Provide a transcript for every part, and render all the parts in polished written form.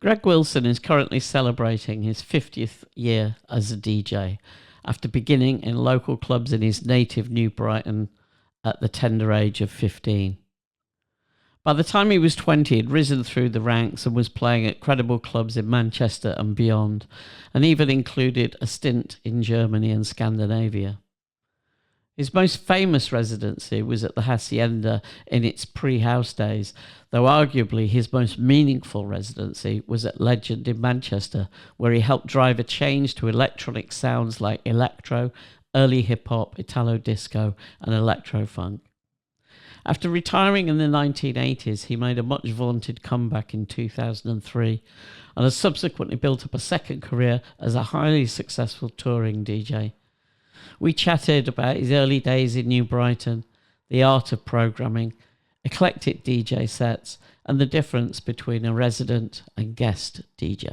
Greg Wilson is currently celebrating his 50th year as a DJ after beginning in local clubs in his native New Brighton at the tender age of 15. By the time he was 20, he'd risen through the ranks and was playing at credible clubs in Manchester and beyond, and even included a stint in Germany and Scandinavia. His most famous residency was at the Haçienda in its pre-house days, though arguably his most meaningful residency was at Legend in Manchester, where he helped drive a change to electronic sounds like electro, early hip-hop, Italo-disco and electro-funk. After retiring in the 1980s, he made a much vaunted comeback in 2003 and has subsequently built up a second career as a highly successful touring DJ. We chatted about his early days in New Brighton, the art of programming, eclectic DJ sets, and the difference between a resident and guest DJ.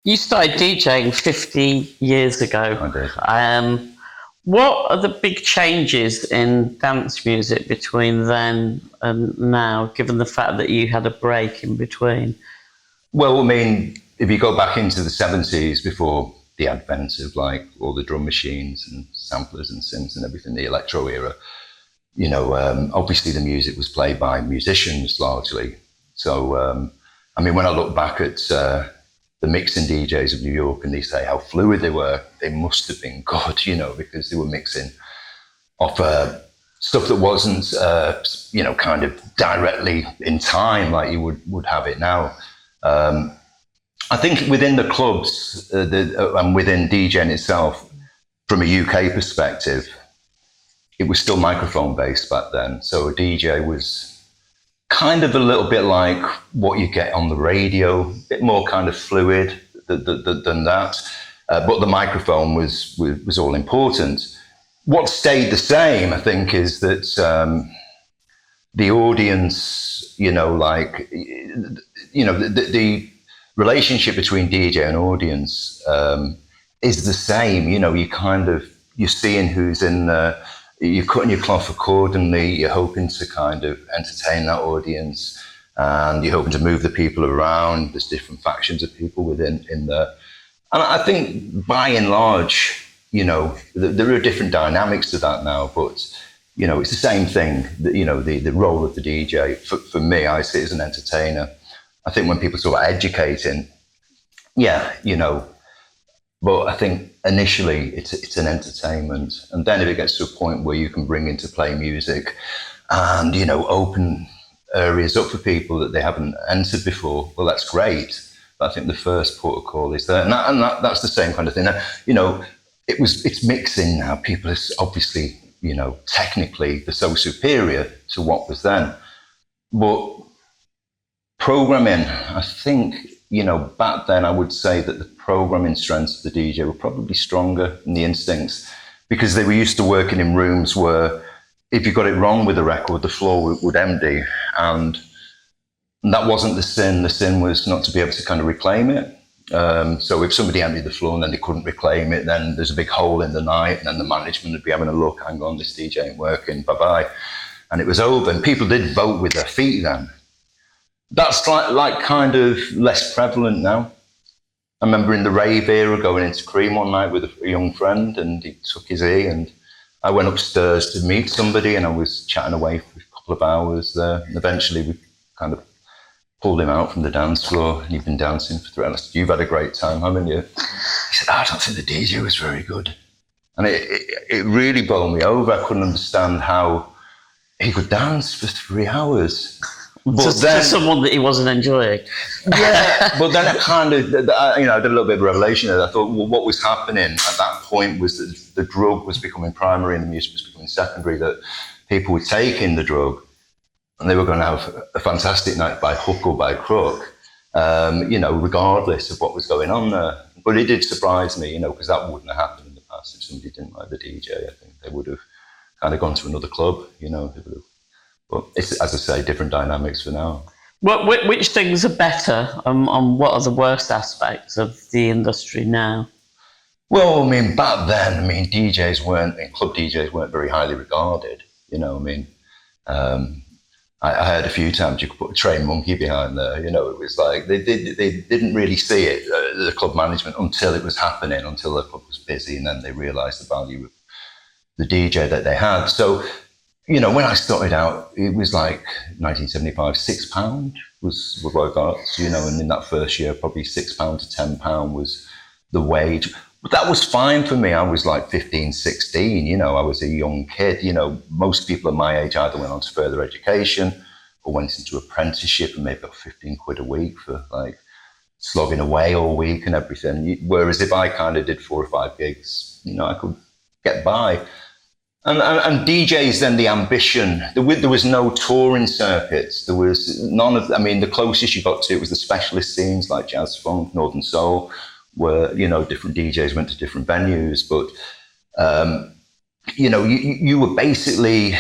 You started DJing 50 years ago. I did. What are the big changes in dance music between then and now, given the fact that you had a break in between? Well, I mean, if you go back into the 70s, before the advent of like all the drum machines and samplers and synths and everything, the electro era, you know, obviously the music was played by musicians largely. So, I mean, when I look back at the mixing DJs of New York and they say how fluid they were, they must have been good, you know, because they were mixing off stuff that wasn't, you know, kind of directly in time like you would have it now. I think within the clubs and within DJing itself, from a UK perspective, it was still microphone based back then. So a DJ was kind of a little bit like what you get on the radio, a bit more kind of fluid than that. But the microphone was all important. What stayed the same, I think, is that the audience, you know, like, you know, the relationship between DJ and audience is the same. You know, you're seeing who's in there. You're cutting your cloth accordingly. You're hoping to kind of entertain that audience, and you're hoping to move the people around. There's different factions of people within there, and I think by and large, you know, there are different dynamics to that now. But you know, it's the same thing. You know, the role of the DJ for me, I see it as an entertainer. I think when people talk about educating, yeah, you know. But I think initially it's an entertainment. And then if it gets to a point where you can bring into play music and, you know, open areas up for people that they haven't entered before, well, that's great. But I think the first port of call is there. And that's the same kind of thing. Now, you know, it's mixing now. People are obviously, you know, technically they're so superior to what was then. But programming, I think, you know, back then I would say that the programming strengths of the DJ were probably stronger than the instincts, because they were used to working in rooms where if you got it wrong with the record, the floor would empty. And that wasn't the sin. The sin was not to be able to kind of reclaim it. So if somebody emptied the floor and then they couldn't reclaim it, then there's a big hole in the night, and then the management would be having a look, hang on, this DJ ain't working, bye-bye. And it was over. And people did vote with their feet then. That's like kind of less prevalent now. I remember in the rave era going into Cream one night with a young friend, and he took his E, and I went upstairs to meet somebody, and I was chatting away for a couple of hours there. And eventually we kind of pulled him out from the dance floor, and he'd been dancing for 3 hours. You've had a great time, haven't you? He said, I don't think the DJ was very good. And it really bowled me over. I couldn't understand how he could dance for 3 hours. But then, to someone that he wasn't enjoying. Yeah, but then I kind of, you know, I did a little bit of revelation there. I thought, well, what was happening at that point was that the drug was becoming primary and the music was becoming secondary, that people were taking the drug and they were going to have a fantastic night by hook or by crook, you know, regardless of what was going on there. But it did surprise me, you know, because that wouldn't have happened in the past. If somebody didn't like the DJ, I think they would have kind of gone to another club, you know, they would have But it's, as I say, different dynamics for now. Which things are better, and what are the worst aspects of the industry now? Well, I mean, back then, I mean, club DJs weren't very highly regarded. You know, I mean, I heard a few times you could put a trained monkey behind there. You know, it was like they didn't really see it, the club management, until it was happening, until the club was busy, and then they realised the value of the DJ that they had. So, you know, when I started out, it was like 1975, £6 was what I got. You know, and in that first year, probably £6 to £10 was the wage. But that was fine for me. I was like 15, 16, you know, I was a young kid. You know, most people at my age either went on to further education or went into apprenticeship and maybe got 15 quid a week for like slogging away all week and everything. Whereas if I kind of did 4 or 5 gigs, you know, I could get by. And DJs, then the ambition, there was no touring circuits. There was none of, I mean, the closest you got to it was the specialist scenes like jazz, funk, northern soul, where, you know, different DJs went to different venues. But, you know, you were basically,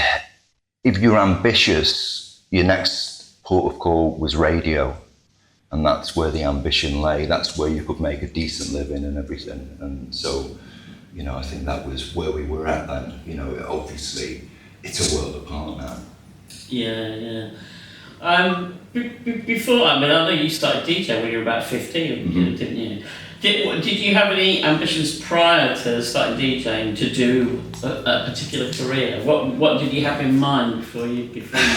if you were ambitious, your next port of call was radio. And that's where the ambition lay. That's where you could make a decent living and everything. And so, you know, I think that was where we were at then. You know, obviously, it's a world apart now. Yeah. Before, I mean, I know you started DJing when you were about 15, didn't you? Did you have any ambitions prior to starting DJing to do a particular career? What did you have in mind before you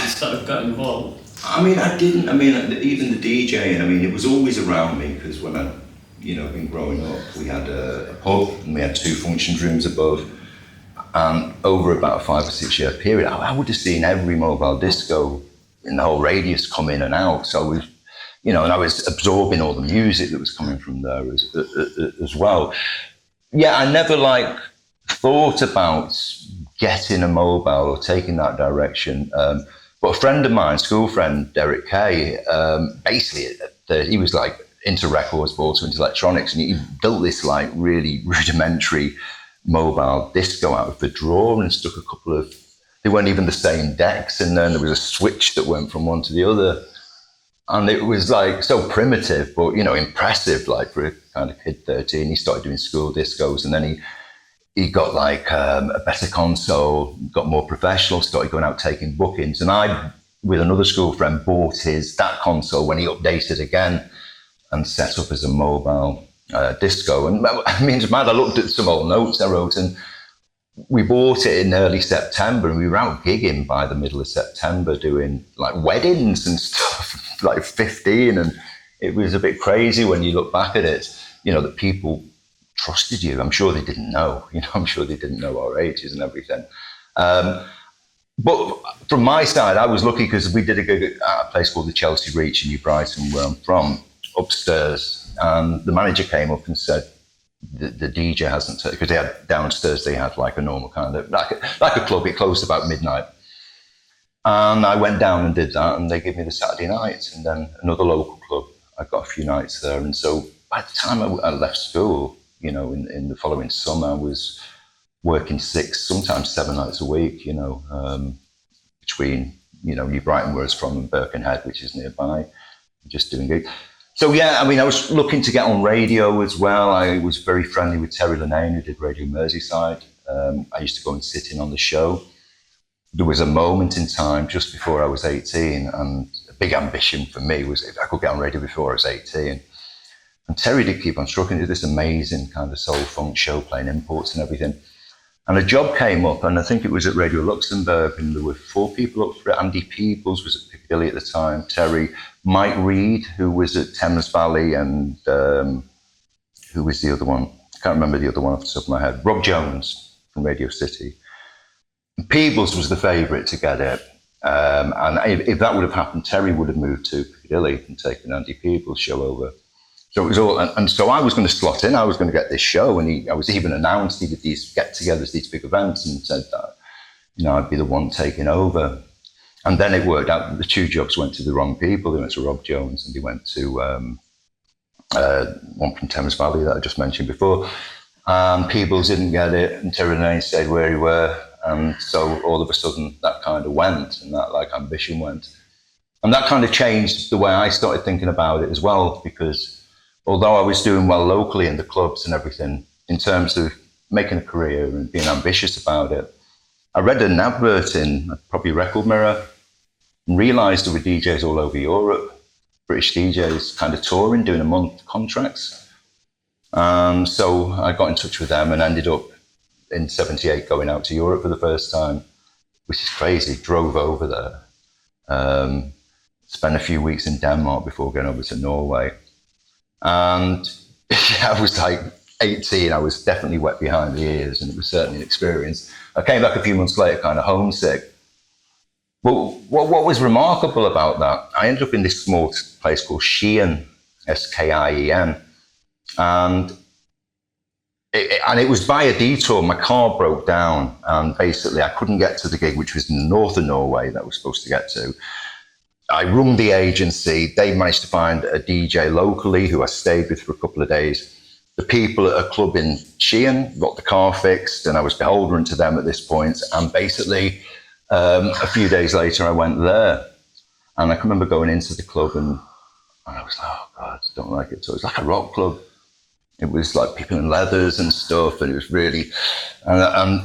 sort of got involved? I mean, I didn't. I mean, even the DJing, I mean, it was always around me because when I, you know, been growing up, we had a pub and we had 2 function rooms above. And over about a 5 or 6 year period, I would have seen every mobile disco in the whole radius come in and out. So I was, you know, and I was absorbing all the music that was coming from there as well. Yeah, I never like thought about getting a mobile or taking that direction. But a friend of mine, school friend, Derek Kay, basically he was like into records, but also into electronics, and he built this like really rudimentary mobile disco out of the drawer and stuck a couple of, they weren't even the same decks, and then there was a switch that went from one to the other. And it was like so primitive, but, you know, impressive, like for a kind of kid 13. He started doing school discos, and then he got like a better console, got more professional, started going out taking bookings. And I, with another school friend, bought that console when he updated again and set up as a mobile disco. And I mean, it's mad, I looked at some old notes I wrote, and we bought it in early September, and we were out gigging by the middle of September doing like weddings and stuff, like 15. And it was a bit crazy when you look back at it, you know, that people trusted you. I'm sure they didn't know, you know, I'm sure they didn't know our ages and everything. But from my side, I was lucky because we did a gig at a place called the Chelsea Reach in New Brighton, where I'm from, upstairs. And the manager came up and said, the DJ hasn't, because they had downstairs, they had like a normal kind of, like a club, it closed about midnight. And I went down and did that, and they gave me the Saturday night, and then another local club. I got a few nights there. And so by the time I left school, you know, in the following summer, I was working 6, sometimes 7 nights a week, you know, between, you know, New Brighton, where I was from, and Birkenhead, which is nearby, just doing gigs. So, yeah, I mean, I was looking to get on radio as well. I was very friendly with Terry Linnane, who did Radio Merseyside. I used to go and sit in on the show. There was a moment in time just before I was 18, and a big ambition for me was if I could get on radio before I was 18. And Terry did keep on struggling to this amazing kind of soul funk show, playing imports and everything. And a job came up, and I think it was at Radio Luxembourg, and there were 4 people up for it. Andy Peebles was at Piccadilly at the time, Terry, Mike Reed, who was at Thames Valley, and who was the other one? I can't remember the other one off the top of my head. Rob Jones from Radio City. Peebles was the favourite to get it. And if that would have happened, Terry would have moved to Piccadilly and taken Andy Peebles' show over. So it was all, and so I was going to slot in. I was going to get this show, and I was even announced. He did these get-togethers, these big events, and said that, you know, I'd be the one taking over. And then it worked out that the 2 jobs went to the wrong people. They went to Rob Jones, and they went to one from Thames Valley that I just mentioned before. Peebles didn't get it, and Terry Linnane stayed where he were. And so all of a sudden that kind of went, and that like ambition went. And that kind of changed the way I started thinking about it as well, because although I was doing well locally in the clubs and everything, in terms of making a career and being ambitious about it, I read an advert in probably Record Mirror and realised there were DJs all over Europe, British DJs kind of touring, doing a month contracts. So I got in touch with them and ended up in 78 going out to Europe for the first time, which is crazy. Drove over there, spent a few weeks in Denmark before going over to Norway. And I was like 18, I was definitely wet behind the ears, and it was certainly an experience. I came back a few months later kind of homesick. But what was remarkable about that, I ended up in this small place called Skien, Skien, and it was by a detour. My car broke down, and basically I couldn't get to the gig, which was in the north of Norway that I was supposed to get to. I rung the agency. They managed to find a DJ locally who I stayed with for a couple of days. The people at a club in Skien got the car fixed, and I was beholden to them at this point. And basically, a few days later, I went there. And I can remember going into the club, and I was like, oh, God, I don't like it. So it was like a rock club. It was like people in leathers and stuff, and it was really... And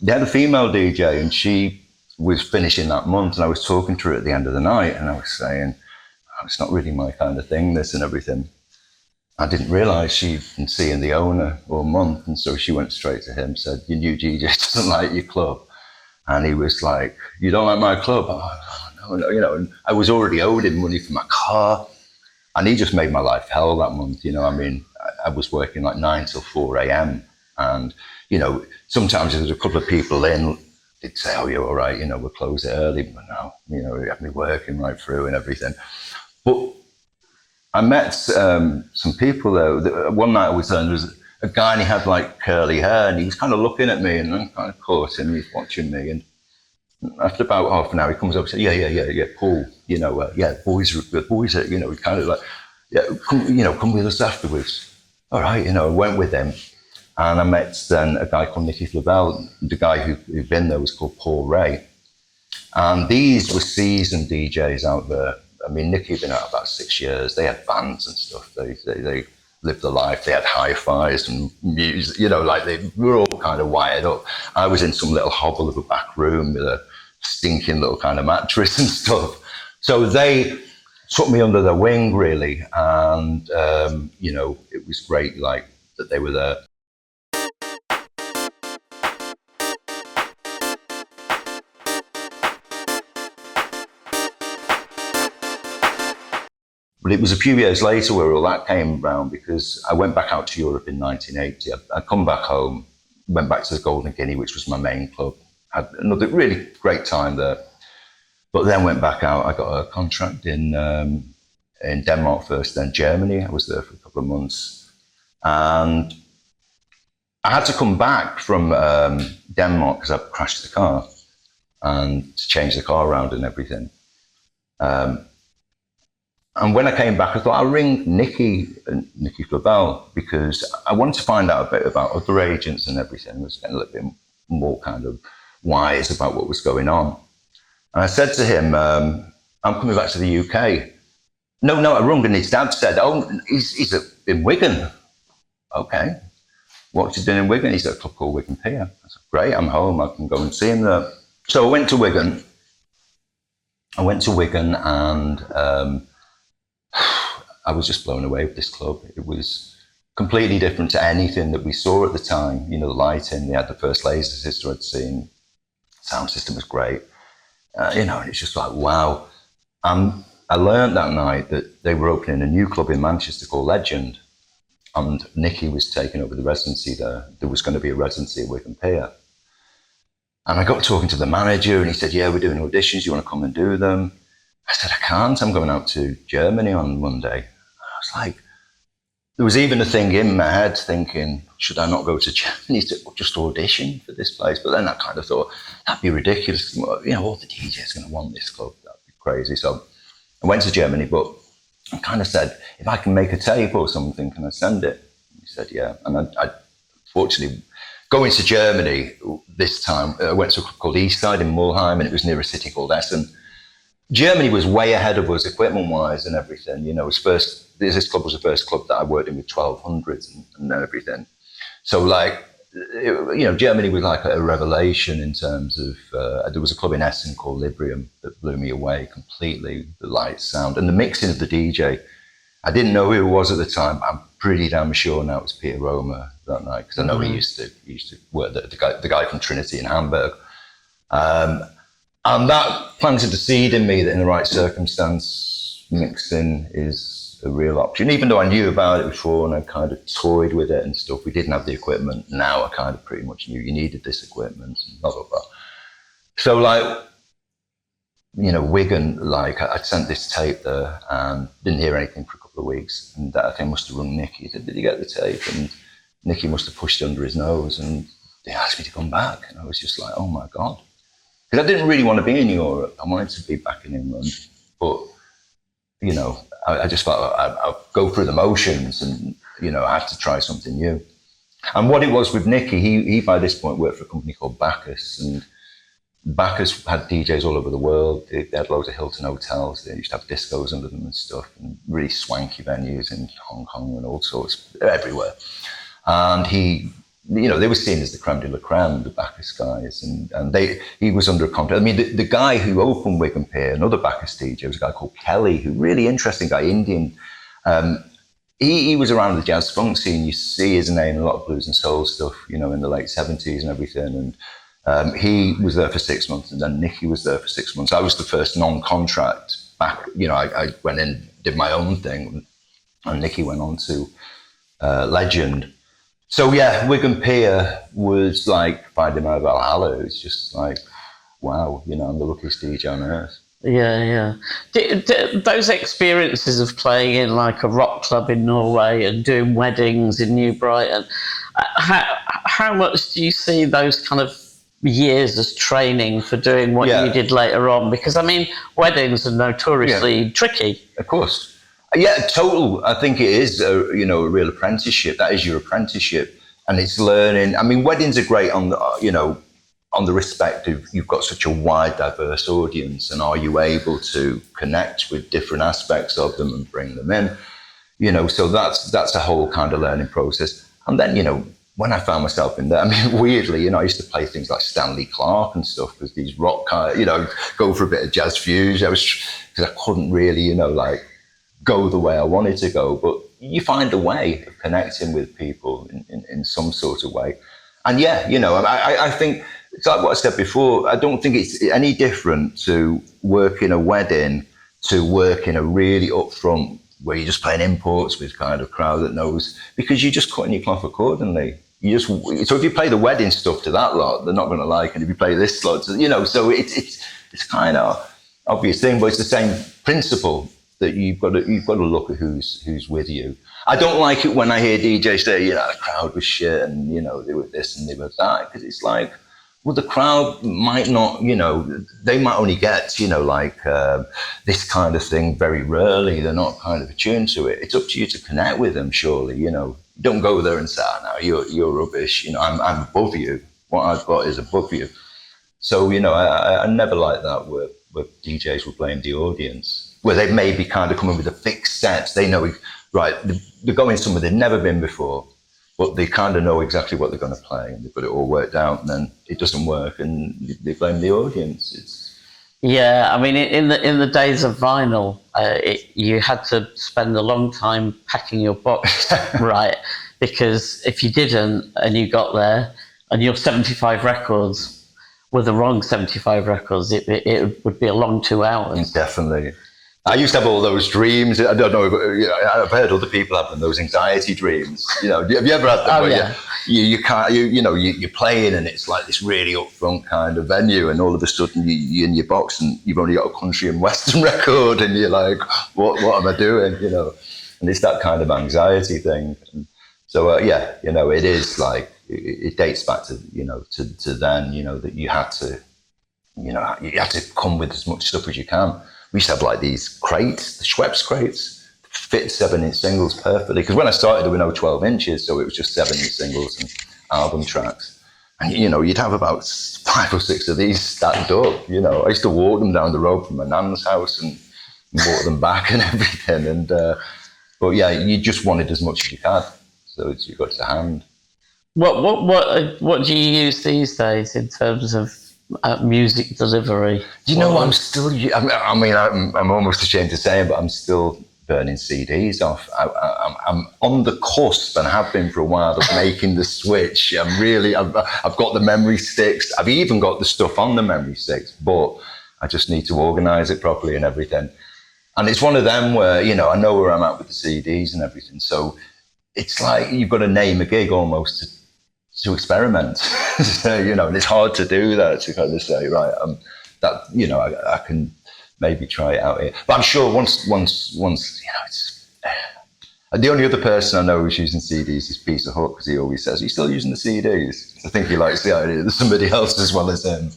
they had a female DJ, and she was finishing that month, and I was talking to her at the end of the night, and I was saying, oh, it's not really my kind of thing, this and everything. I didn't realise she'd been seeing the owner all month, and so she went straight to him, said, your new DJ doesn't like your club. And he was like, you don't like my club? Oh, no, you know, and I was already owed him money for my car, and he just made my life hell that month, you know. I mean, I was working like 9 till 4 a.m, and, you know, sometimes if there's a couple of people in, they'd say, oh, you're all right, you know, we'll close it early. But no, you know, you have me working right through and everything. But I met some people there. One night I was there, and there was a guy, and he had like curly hair, and he was kind of looking at me, and I kind of caught him. He was watching me, and after about half an hour, he comes up and said, yeah, Paul, you know, boys are, you know, we kind of like, yeah, come with us afterwards. All right, you know, I went with him. And I met then a guy called Nicky Flavell. The guy who'd been there was called Paul Ray. And these were seasoned DJs out there. I mean, Nicky had been out about 6 years. They had bands and stuff. They lived the life. They had hi-fis and music, you know, like they were all kind of wired up. I was in some little hovel of a back room with a stinking little kind of mattress and stuff. So they took me under their wing, really. And, you know, it was great, like, that they were there. But it was a few years later where all that came around, because I went back out to Europe in 1980. I'd come back home, went back to the Golden Guinea, which was my main club. Had another really great time there. But then went back out. I got a contract in Denmark first, then Germany. I was there for a couple of months. And I had to come back from Denmark because I crashed the car, and to change the car around and everything. And when I came back, I thought I'll ring Nicky Flavell, because I wanted to find out a bit about other agents and everything. I was getting a little bit more kind of wise about what was going on. And I said to him, I'm coming back to the UK. No, I rung, and his dad said, oh, he's in Wigan. Okay. What's he doing in Wigan? He's at a club called Wigan Pier. I said, great, I'm home, I can go and see him there. So I went to Wigan. And I was just blown away with this club. It was completely different to anything that we saw at the time. You know, the lighting, they had the first laser sister I'd seen. Sound system was great. You know, and it's just like, wow. I learned that night that they were opening a new club in Manchester called Legend, and Nicky was taking over the residency there. There was going to be a residency at Wigan Pier. And I got talking to the manager, and he said, yeah, we're doing auditions, you want to come and do them? I said, I can't, I'm going out to Germany on Monday. I was like, there was even a thing in my head thinking, should I not go to Germany to just audition for this place? But then I kind of thought, that'd be ridiculous. You know, all the DJs are going to want this club. That'd be crazy. So I went to Germany, but I kind of said, if I can make a tape or something, can I send it? He said, yeah. And I fortunately Going to Germany this time, I went to a club called Eastside in Mulheim, and it was near a city called Essen. Germany was way ahead of us equipment-wise and everything. This club was the first club that I worked in with 1200s and everything. So Germany was like a revelation in terms of, there was a club in Essen called Librium that blew me away completely, the light, sound, and the mixing of the DJ. I didn't know who it was at the time, but I'm pretty damn sure now it was Peter Roma that night, because I know he used to work, the guy from Trinity in Hamburg. And that planted the seed in me that in the right circumstance, mixing is a real option. Even though I knew about it before and I kind of toyed with it and stuff, we didn't have the equipment. Now I kind of pretty much knew you needed this equipment and blah, blah, blah. So Wigan, I sent this tape there and didn't hear anything for a couple of weeks. And I think I must have rung Nicky. He said, did you get the tape? And Nicky must have pushed it under his nose and they asked me to come back. And I was just like, oh my God. Because I didn't really want to be in Europe. I wanted to be back in England. But, I just felt I'd go through the motions and, I had to try something new. And what it was with Nicky, he by this point worked for a company called Bacchus. And Bacchus had DJs all over the world. They had loads of Hilton hotels. They used to have discos under them and stuff, and really swanky venues in Hong Kong and all sorts, everywhere. And they were seen as the creme de la creme, the Bacchus guys, and he was under a contract. I mean, the guy who opened Wigan Pier, another Bacchus DJ, was a guy called Kelly, who really interesting guy, Indian. He was around the jazz funk scene. You see his name in a lot of blues and soul stuff, in the late 70s and everything. And he was there for 6 months, and then Nicky was there for 6 months. I was the first non-contract back. I went in, did my own thing, and Nicky went on to Legend. So yeah, Wigan Pier was like finding my Valhalla. It's just like, wow, I'm the luckiest DJ on earth. Yeah. Those experiences of playing in like a rock club in Norway and doing weddings in New Brighton, how much do you see those kind of years as training for doing what you did later on? Because I mean, weddings are notoriously tricky. Of course. Yeah, total. I think it is a real apprenticeship. That is your apprenticeship, and it's learning. I mean, weddings are great on the respect of you've got such a wide, diverse audience, and are you able to connect with different aspects of them and bring them in? So that's a whole kind of learning process. And then when I found myself in there, I mean, weirdly, I used to play things like Stanley Clarke and stuff because these rock go for a bit of jazz fusion. Because I couldn't really go the way I wanted to go, but you find a way of connecting with people in some sort of way. And I think it's like what I said before, I don't think it's any different to work in a wedding to work in a really upfront where you're just playing imports with kind of crowd that knows, because you're just cutting your cloth accordingly. So if you play the wedding stuff to that lot, they're not going to like it. If you play this slot, so it's kind of obvious thing, but it's the same principle. That you've got to look at who's with you. I don't like it when I hear DJs say, the crowd was shit and, they were this and they were that, because it's like, well, the crowd might not, they might only get, this kind of thing very rarely. They're not kind of attuned to it. It's up to you to connect with them, surely, Don't go there and say, no, you're rubbish, I'm above you. What I've got is above you. So, I never liked that where DJs would blame the audience, where they may be kind of coming with a fixed set. They know, right, they're going somewhere they've never been before, but they kind of know exactly what they're going to play, and they've got it all worked out, and then it doesn't work, and they blame the audience. Yeah, I mean, in the days of vinyl, you had to spend a long time packing your box right, because if you didn't, and you got there, and your 75 records were the wrong 75 records, it would be a long 2 hours. Definitely. I used to have all those dreams. I don't know, I've heard other people have them, those anxiety dreams. Have you ever had them? Oh, yeah. You can't, you're playing and it's like this really upfront kind of venue, and all of a sudden you're in your box and you've only got a country and western record, and you're like, what am I doing? And it's that kind of anxiety thing. And so, it is like, it dates back to, to then, that you had to come with as much stuff as you can. We used to have like these crates, the Schweppes crates, fit 7-inch singles perfectly. Because when I started, there were no 12 inches, so it was just 7-inch singles. And album tracks. And, you'd have about 5 or 6 of these stacked up, I used to walk them down the road from my nan's house and walk them back and everything. And, but yeah, you just wanted as much as you had. So you got to hand. What do you use these days in terms of music delivery? I'm still, I'm almost ashamed to say it, but I'm still burning CDs off. I'm on the cusp and have been for a while of making the switch. I've got the memory sticks. I've even got the stuff on the memory sticks, but I just need to organize it properly and everything. And it's one of them where, I know where I'm at with the CDs and everything. So it's like you've got to name a gig almost to experiment. And it's hard to do that, to kind of say, right, I can maybe try it out here. But I'm sure once, it's the only other person I know who's using CDs is Peter Hook, because he always says, "Are you still using the CDs?" I think he likes the idea that somebody else as well as him.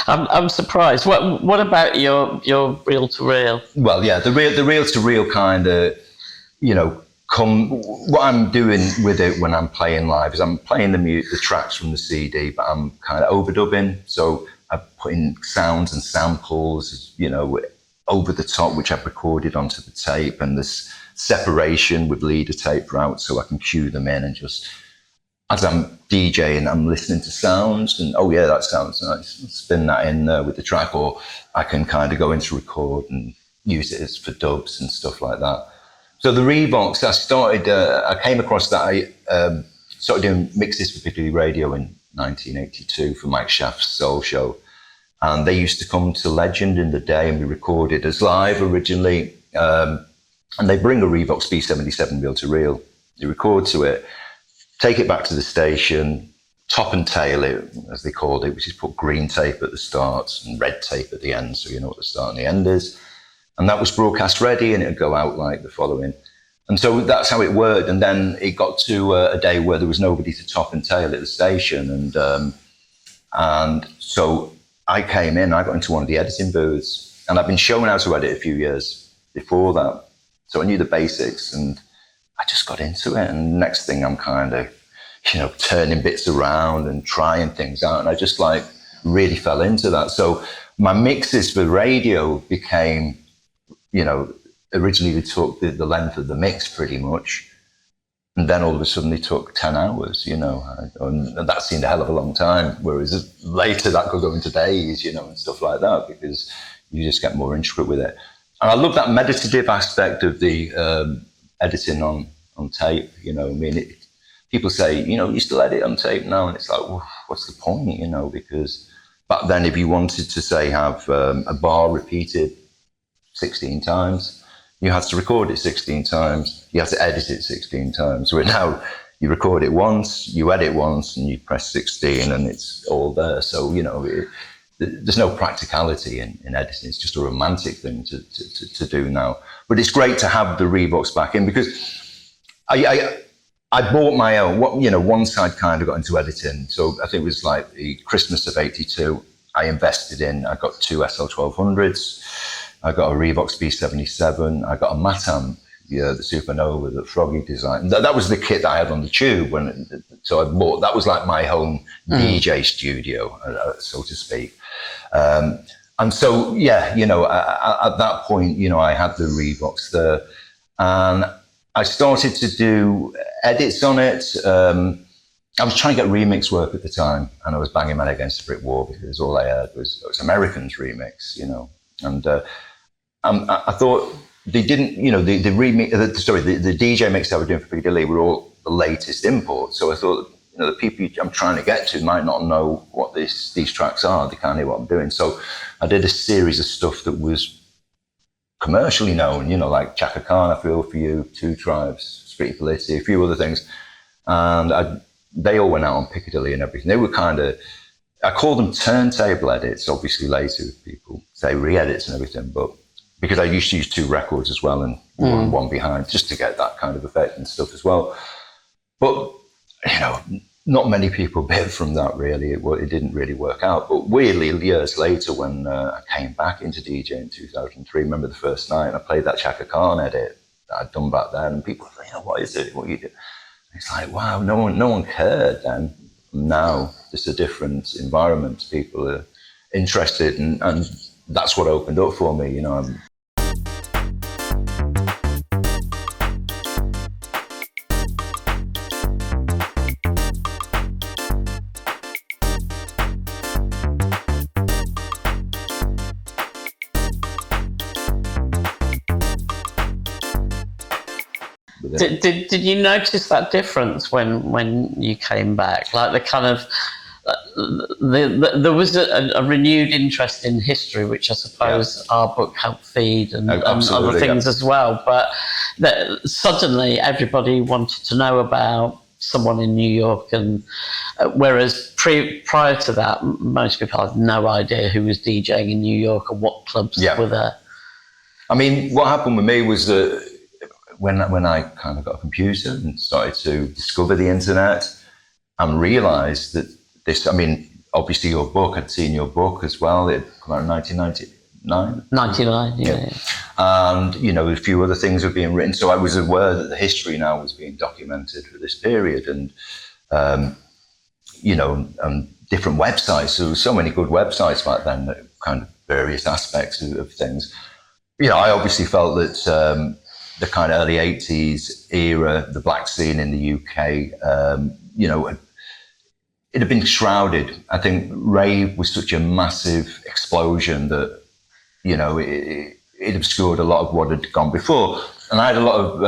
I'm surprised. What about your reel to reel? Well, yeah, the reel to reel kind of, what I'm doing with it when I'm playing live is I'm playing the tracks from the CD, but I'm kind of overdubbing. So I'm putting sounds and samples, over the top, which I've recorded onto the tape, and this separation with leader tape route, so I can cue them in and just, as I'm DJing, I'm listening to sounds and, oh yeah, that sounds nice. Spin that in there with the track, or I can kind of go into record and use it as for dubs and stuff like that. So the Revox, I came across that. I started doing mixes for Piccadilly Radio in 1982 for Mike Schaff's Soul Show. And they used to come to Legend in the day and be recorded as live originally. And they bring a Revox B77 reel to reel. You record to it, take it back to the station, top and tail it, as they called it, which is put green tape at the start and red tape at the end, so you know what the start and the end is. And that was broadcast ready, and it would go out like the following. And so that's how it worked. And then it got to a day where there was nobody to top and tail at the station. And so I came in, I got into one of the editing booths, and I've been shown how to edit a few years before that. So I knew the basics, and I just got into it. And next thing I'm kind of, turning bits around and trying things out. And I just really fell into that. So my mixes for radio became, originally they took the length of the mix pretty much. And then all of a sudden they took 10 hours, and that seemed a hell of a long time. Whereas later that could go into days, and stuff like that, because you just get more intricate with it. And I love that meditative aspect of the editing on tape, people say, you still edit on tape now. And it's like, well, what's the point, because back then if you wanted to say have a bar repeated 16 times, you had to record it 16 times. You had to edit it 16 times. Where now you record it once, you edit once, and you press 16 and it's all there. So, there's no practicality in editing. It's just a romantic thing to do now. But it's great to have the Revox back in, because I bought my own. Once I'd kind of got into editing, so I think it was like the Christmas of '82. I got 2 SL1200s. I got a Revox B77. I got a Matam, the Supernova that Froggy designed. That was the kit that I had on the tube. So I bought, that was like my home DJ studio, so to speak. And so, at that point, I had the Revox there. And I started to do edits on it. I was trying to get remix work at the time, and I was banging my head against a brick wall because all I heard was Americans remix, And I thought they didn't, the remix, the DJ mix I was doing for Piccadilly were all the latest imports. So I thought, the people I'm trying to get to might not know what these tracks are. They can't hear what I'm doing. So I did a series of stuff that was commercially known, like Chaka Khan, I Feel For You, Two Tribes, Street Polity, a few other things. And they all went out on Piccadilly and everything. They were I call them turntable edits, obviously later people say re-edits and everything, but because I used to use 2 records as well and one behind, just to get that kind of effect and stuff as well. But, not many people bit from that really. It didn't really work out. But weirdly, years later, when I came back into DJ in 2003, remember the first night, and I played that Chaka Khan edit that I'd done back then, and people were like, what is it? What you do? It's like, wow, no one cared then. Now it's a different environment. People are interested, and that's what opened up for me. Did you notice that difference when you came back? Like the kind of there was a renewed interest in history, which I suppose our book helped feed, and other things as well. But suddenly everybody wanted to know about someone in New York, and whereas prior to that, most people had no idea who was DJing in New York or what clubs were there. I mean, what happened with me was that when I kind of got a computer and started to discover the internet and realised that this, I mean, obviously your book, I'd seen your book as well. It came out in 1999. 99, yeah. And, a few other things were being written. So I was aware that the history now was being documented for this period. And, different websites. There were so many good websites back then that kind of various aspects of things. I obviously felt that the kind of early 80s era, the black scene in the UK, it had been shrouded. I think rave was such a massive explosion that, it obscured a lot of what had gone before. And I had a lot of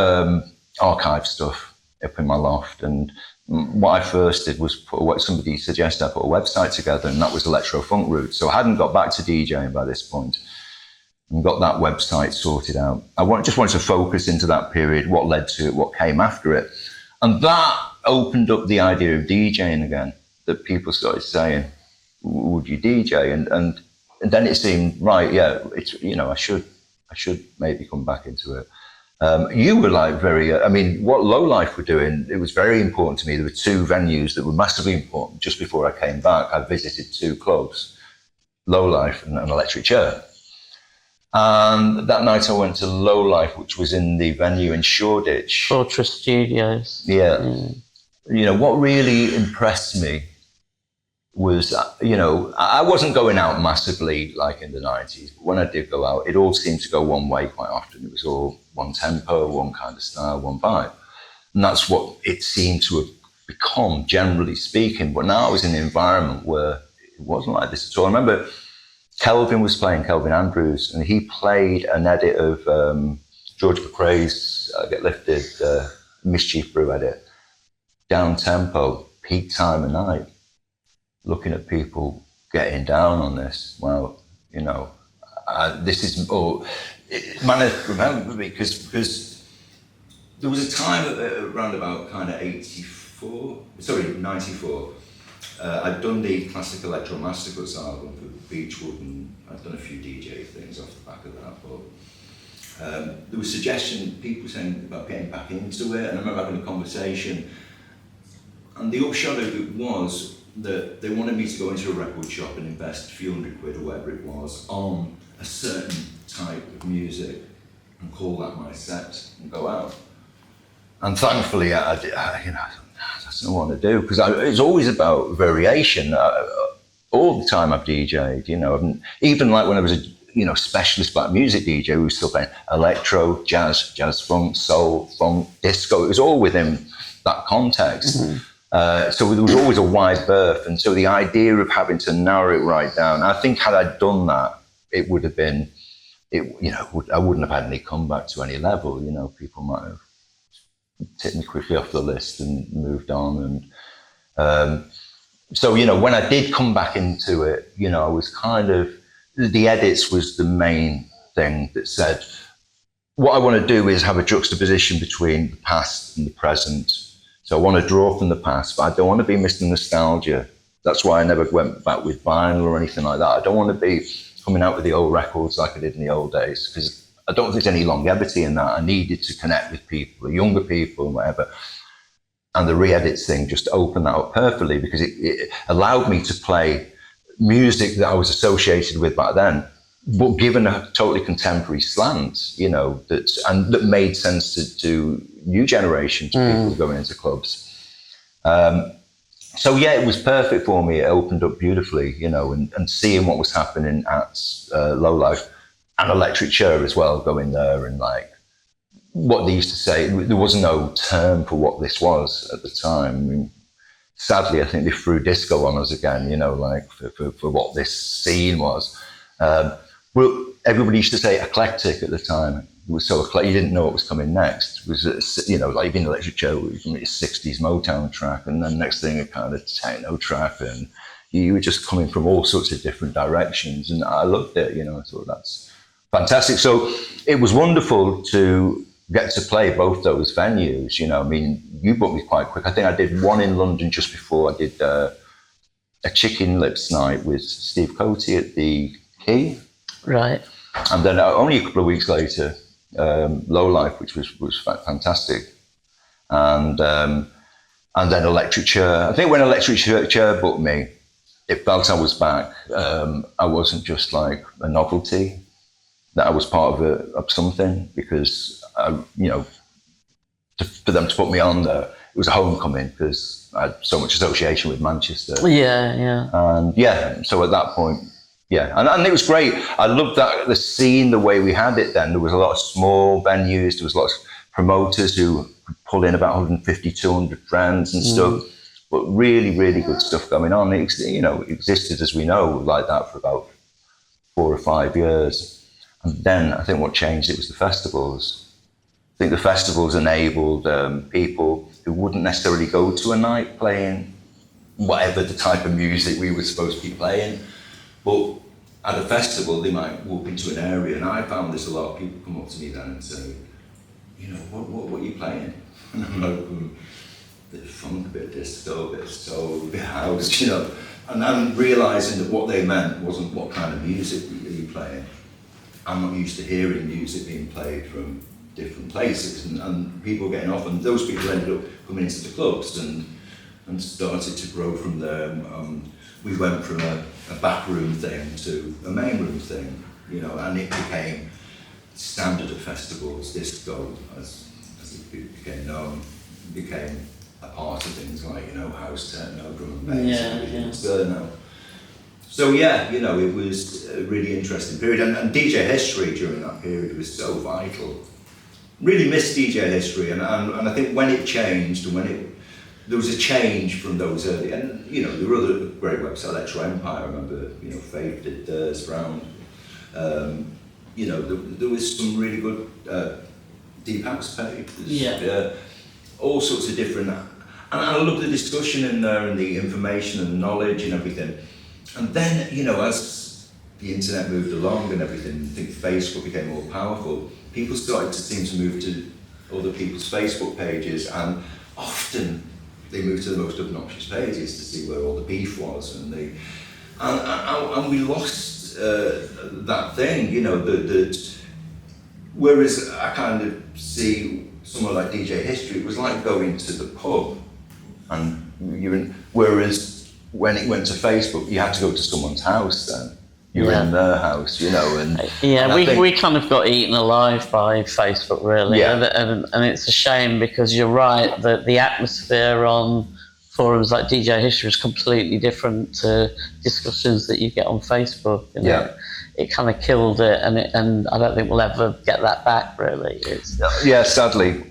archive stuff up in my loft. And what I first did was put what somebody suggested, I put a website together, and that was Electro Funk Roots. So I hadn't got back to DJing by this point and got that website sorted out. I just wanted to focus into that period, what led to it, what came after it. And that opened up the idea of DJing again, that people started saying, would you DJ? And then it seemed, right, yeah, it's, I should maybe come back into it. You were like what Low Life were doing, it was very important to me. There were two venues that were massively important. Just before I came back, I visited two clubs, Low Life and Electric Chair. And that night I went to Low Life, which was in the venue in Shoreditch. Fortress Studios. Yeah. What really impressed me was, I wasn't going out massively like in the 90s, but when I did go out, it all seemed to go one way quite often. It was all one tempo, one kind of style, one vibe. And that's what it seemed to have become, generally speaking. But now I was in an environment where it wasn't like this at all. I remember Kelvin was playing, Kelvin Andrews, and he played an edit of George McRae's Get Lifted, Mischief Brew edit, down tempo, peak time of night, looking at people getting down on this. Well, this is, man, I remember because there was a time around about kind of 94, I'd done the classic Electro Mastercuts album for Beechwood, and I'd done a few DJ things off the back of that, but there was suggestion, people saying about getting back into it, and I remember having a conversation, and the upshot of it was that they wanted me to go into a record shop and invest a few £100 or whatever it was on a certain type of music and call that my set and go out. And thankfully, that's not what I want to do, because it's always about variation. All the time I've DJ'd, even like when I was a specialist black music DJ, we were still playing electro, jazz funk, soul, funk, disco. It was all within that context. Mm-hmm. So there was always a wide berth, and so the idea of having to narrow it right down, I think had I done that, it would have been, I wouldn't have had any comeback to any level. People might have taken me quickly off the list and moved on. And so when I did come back into it, I was kind of, the edits was the main thing that said, what I want to do is have a juxtaposition between the past and the present. So I want to draw from the past, but I don't want to be missing nostalgia. That's why I never went back with vinyl or anything like that. I don't want to be coming out with the old records like I did in the old days, because I don't think there's any longevity in that. I needed to connect with people, the younger people and whatever. And the re-edits thing just opened that up perfectly, because it allowed me to play music that I was associated with back then, but given a totally contemporary slant, you know, that made sense to new generations of people going into clubs. So yeah, it was perfect for me. It opened up beautifully, you know, and seeing what was happening at Low Life and Electric Chair as well, going there and like what they used to say. There was no term for what this was at the time. I mean, sadly, I think they threw disco on us again, you know, like for what this scene was. Well, everybody used to say eclectic at the time. It was so eclectic, you didn't know what was coming next. It was, you know, like in Electric Chair, it was a 60s Motown track, and then next thing a kind of techno track, and you were just coming from all sorts of different directions, and I loved it, you know. I thought that's fantastic. So it was wonderful to get to play both those venues, you know. I mean, you booked me quite quick. I think I did one in London just before I did a Chicken Lips night with Steve Coty at the Key. Right. And then only a couple of weeks later, Low Life, which was fantastic. And then Electric Chair. I think when Electric Chair booked me, it felt I was back. I wasn't just like a novelty, that I was part of something, because, you know, for them to put me on there, it was a homecoming because I had so much association with Manchester. Yeah. And yeah, so at that point, yeah, and it was great. I loved that, the scene, the way we had it then. There was a lot of small venues, there was lots of promoters who could pull in about 150, 200 friends and stuff, but really, really good stuff going on. It, you know, existed, as we know, like that for about 4 or 5 years. And then I think what changed it was the festivals. I think the festivals enabled people who wouldn't necessarily go to a night playing whatever the type of music we were supposed to be playing. But at a festival, they might walk into an area, and I found this a lot. People come up to me then and say, you know, what are you playing? And I'm like, a bit of funk, a bit of disco, a bit of soul, a bit of house, you know. And I'm realising that what they meant wasn't what kind of music are you playing. I'm not used to hearing music being played from different places, and people getting off, and those people ended up coming into the clubs and started to grow from there. We went from a backroom thing to a main room thing, you know, and it became standard of festivals. Disco, as it became known, became a part of things like, you know, house, techno, drum and bass, and everything was there now. So yeah, you know, it was a really interesting period, and DjHistory during that period was so vital. Really missed DjHistory, and I think when it changed, and there was a change from those early, and you know, there were other great websites, Electro Empire, I remember, you know, Faith did theirs round. You know, there was some really good deep house pages, all sorts of different, and I love the discussion in there and the information and knowledge and everything. And then, you know, as the internet moved along and everything, I think Facebook became more powerful, people started to seem to move to other people's Facebook pages, and often they moved to the most obnoxious pages to see where all the beef was, and we lost that thing, you know, whereas I kind of see somewhere like DjHistory, it was like going to the pub, and whereas when it went to Facebook, you had to go to someone's house then. You were in their house, you know, and we kind of got eaten alive by Facebook, really, and it's a shame, because you're right that the atmosphere on forums like DjHistory is completely different to discussions that you get on Facebook. You know? It kind of killed it, and I don't think we'll ever get that back, really. Sadly.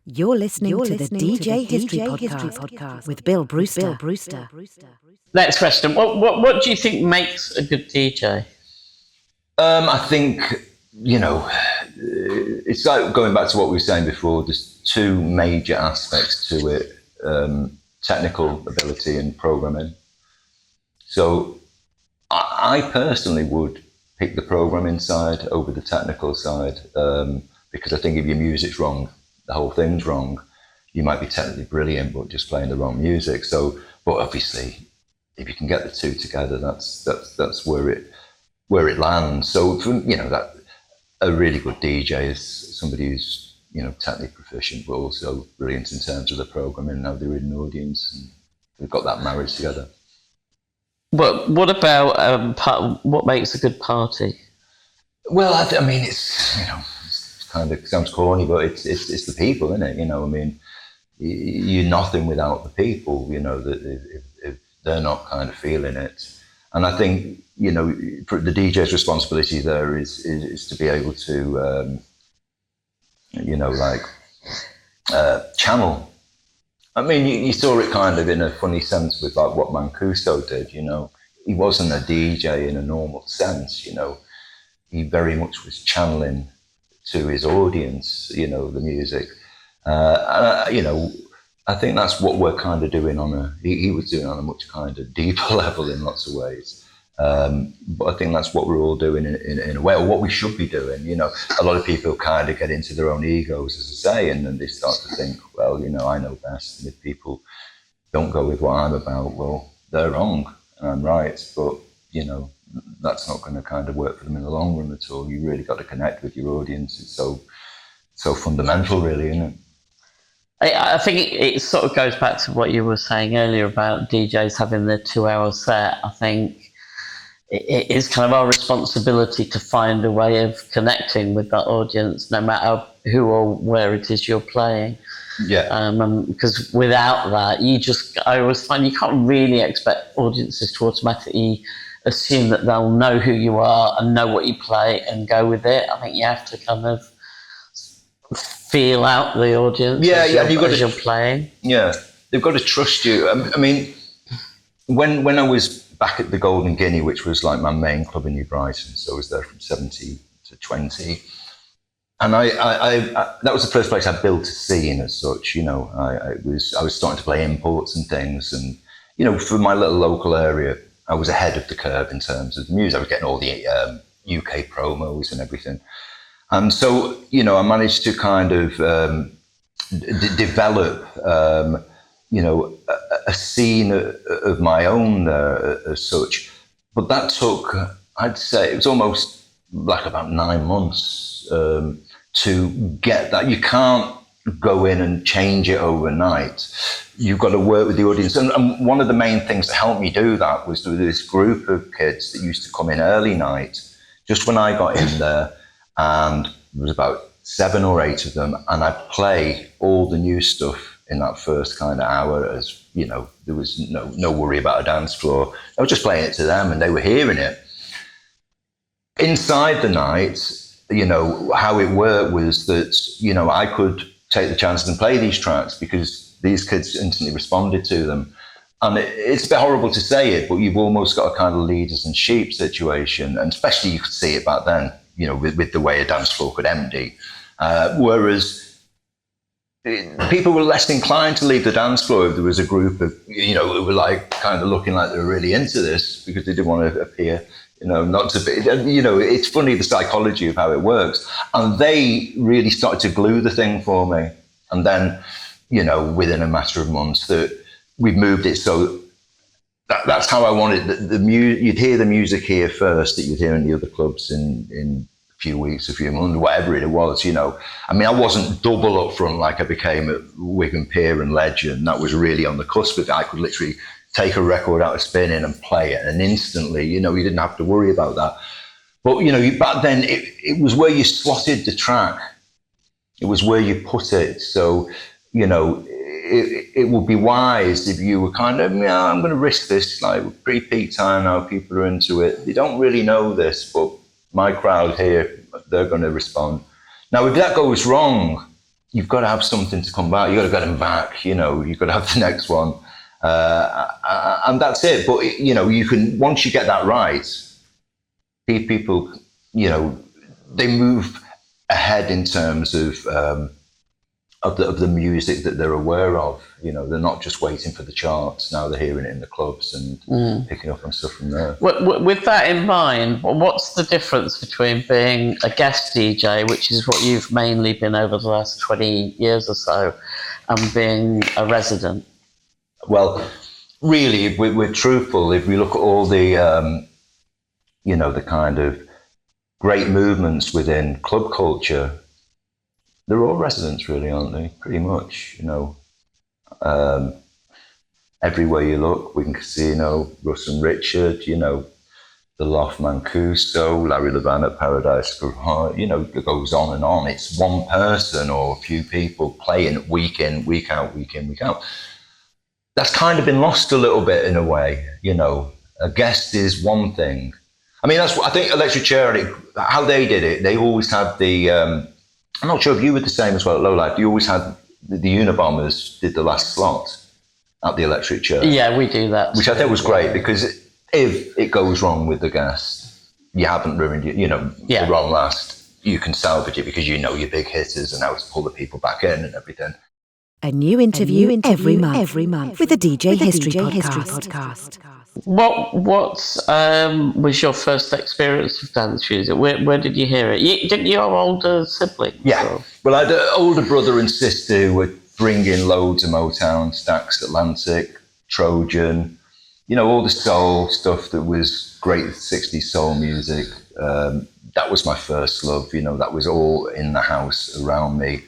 You're listening to the DjHistory podcast with Bill Brewster. Next question. What do you think makes a good DJ? I think, you know, it's like going back to what we were saying before, there's two major aspects to it, technical ability and programming. So I personally would pick the programming side over the technical side, because I think if your music's wrong, the whole thing's wrong. You might be technically brilliant, but just playing the wrong music. So, but obviously, if you can get the two together, that's where it lands. So, you know, that a really good DJ is somebody who's, you know, technically proficient, but also brilliant in terms of the programming and how they read an audience, and they've got that marriage together. But what about what makes a good party? Well, I mean, it's it's kind of sounds corny, but it's the people, isn't it? I mean, you're nothing without the people. That if they're not kind of feeling it, and I think for the DJ's responsibility there is to be able to channel. I mean, you saw it kind of in a funny sense with like what Mancuso did. He wasn't a DJ in a normal sense. He very much was channeling to his audience, the music. I think that's what we're kind of doing he was doing on a much kind of deeper level in lots of ways. But I think that's what we're all doing in a way, or what we should be doing. A lot of people kind of get into their own egos, as I say, and then they start to think, well, I know best. And if people don't go with what I'm about, well, they're wrong and I'm right. But, that's not going to kind of work for them in the long run at all. You really got to connect with your audience. It's so fundamental, really, isn't it? I think it sort of goes back to what you were saying earlier about DJs having their 2-hour set. I think it is kind of our responsibility to find a way of connecting with that audience, no matter who or where it is you're playing. Yeah. Because without that, I always find you can't really expect audiences to automatically assume that they'll know who you are and know what you play and go with it. I think you have to kind of feel out the audience as you're playing. Yeah, they've got to trust you. I mean, when I was back at the Golden Guinea, which was like my main club in New Brighton, so I was there from 70 to 20. And I that was the first place I built a scene as such. I was starting to play imports and things, and for my little local area, I was ahead of the curve in terms of the music. I was getting all the UK promos and everything, and so I managed to kind of develop a scene of my own there as such. But that took, I'd say, it was almost like about 9 months to get that. You can't go in and change it overnight. You've got to work with the audience. And one of the main things that helped me do that was this group of kids that used to come in early night, just when I got in there, and there was about 7 or 8 of them, and I'd play all the new stuff in that first kind of hour, as there was no worry about a dance floor. I was just playing it to them and they were hearing it. Inside the night, how it worked was that, I could take the chances and play these tracks because these kids instantly responded to them. And it's a bit horrible to say it, but you've almost got a kind of leaders and sheep situation. And especially you could see it back then, with the way a dance floor could empty. Whereas people were less inclined to leave the dance floor if there was a group of, who were like kind of looking like they were really into this because they didn't want to appear, not to be, it's funny the psychology of how it works. And they really started to glue the thing for me. And then, within a matter of months that we moved it. So that's how I wanted you'd hear the music here first that you'd hear in the other clubs in few weeks, a few months, whatever it was, I mean, I wasn't double up front like I became at Wigan Pier and Legend. That was really on the cusp of it. I could literally take a record out of spinning and play it, and instantly, you didn't have to worry about that. But, back then, it was where you slotted the track. It was where you put it. So, it would be wise if you were kind of, I'm going to risk this, like pre-peak time now, people are into it. They don't really know this, but my crowd here, they're going to respond. Now, if that goes wrong, you've got to have something to come back. You've got to get them back, you've got to have the next one. And that's it. But, you can, once you get that right, people, they move ahead in terms of the music that they're aware of. They're not just waiting for the charts. Now they're hearing it in the clubs and picking up on stuff from there. With that in mind, what's the difference between being a guest DJ, which is what you've mainly been over the last 20 years or so, and being a resident? Well, really, if we're truthful, if we look at all the, the kind of great movements within club culture, they're all residents, really, aren't they? Pretty much, everywhere you look. Wigan Casino, Russ and Richard, you know, the Loft Mancuso, Larry Levan at Paradise Garage, you know, it goes on and on. It's one person or a few people playing week in, week out, week in, week out. That's kind of been lost a little bit in a way, you know. A guest is one thing. I mean, that's what I think Electric Chair, how they did it, they always had the, I'm not sure if you were the same as well at Low Life, you always had the Unabombers did the last slot at the Electric Chair. Yeah, we do that. Which I think was great because if it goes wrong with the guest, you haven't ruined it, you know, the wrong last. You can salvage it because you know your big hitters and how to pull the people back in and everything. A new interview every month with the DJ History podcast. What was your first experience with dance music? Where did you hear it? Didn't you have older siblings? Yeah. Or? Well, I had an older brother and sister who would bring in loads of Motown, Stax Atlantic, Trojan, you know, all the soul stuff that was great 60s soul music. That was my first love, you know, that was all in the house around me.